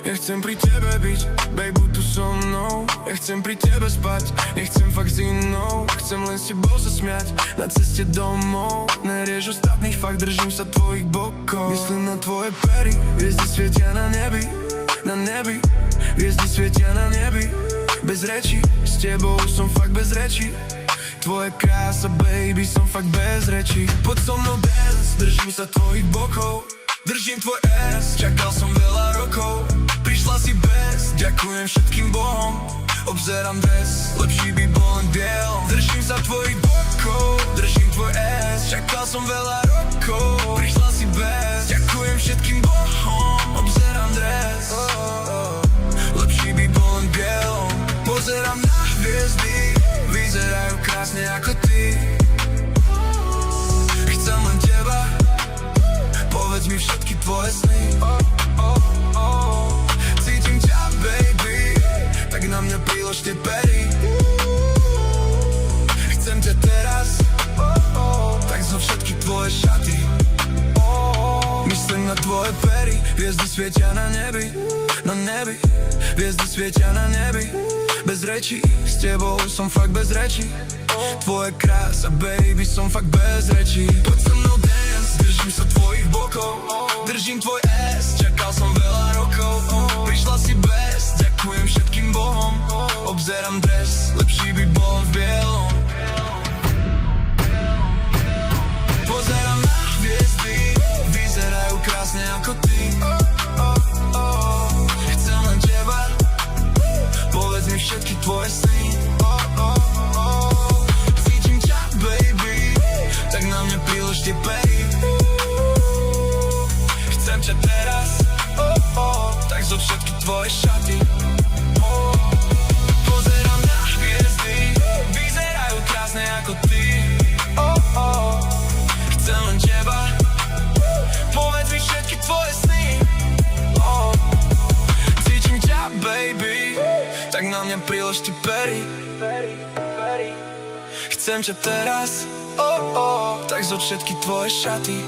Ja chcem pri tebe byť, baby, tu so mnou. Ja chcem pri tebe spať, nechcem fakt s inou. Chcem len s tebou sa smiať na ceste domov. Neriež ostatných, fakt držím sa tvojich bokov. Myslím na tvoje pery, hviezdy svietia na nebi. Na nebi, hviezdy svietia na nebi. Bez reči, s tebou som fakt bez reči. Tvoje krása, baby, som fakt bez reči. Poď so mnou dance, držím sa tvojich bokov. Držím tvoj ass, čakal som veľa rokov. Prišla si bez, ďakujem všetkým bohom. Obzerám dres, lepší by bol len biel. Držím sa tvojich bokov, držím tvoj ass, čakal som veľa rokov. Prišla si bez, ďakujem všetkým bohom. Obzerám dres, lepší by bol len biel. Pozerám na hviezdy, vyzerajú krásne ako ty. Chcem len teba, povedz mi všetky tvoje sny. Cítim ťa, baby, tak na mňa prilož tie pery. Chcem ťa teraz, tak zo všetky tvoje šaty. Myslím na tvoje pery, hviezdy svietia na nebi. Na nebi, hviezdy svietia na nebi. Bez reči, s tebou som fakt bez reči. Tvoje krása, baby, som fakt bez reči. Poď so mnou dance, držím sa tvojich bokov. Držím tvoj ass, čakal som veľa rokov. Prišla si bez, ďakujem všetkým bohom. Obzerám dres, lepší by bol v bielom. Pozerám na hviezdy, vyzerajú krásne ako ty. Chcem len teba, povedz mi všetky tvoje sny. Cítim ťa, baby, tak na mňa prilož tie pery. Chcem ťa teraz, tak zo všetky tvoje šaty. Pozerám na hviezdy, vyzerajú krásne ako ty. Chcem len teba, povedz mi všetky tvoje sny. Cítim ťa, baby, tak na mňa prilož tie pery. Chcem ťa teraz, tak zo všetky tvoje šaty.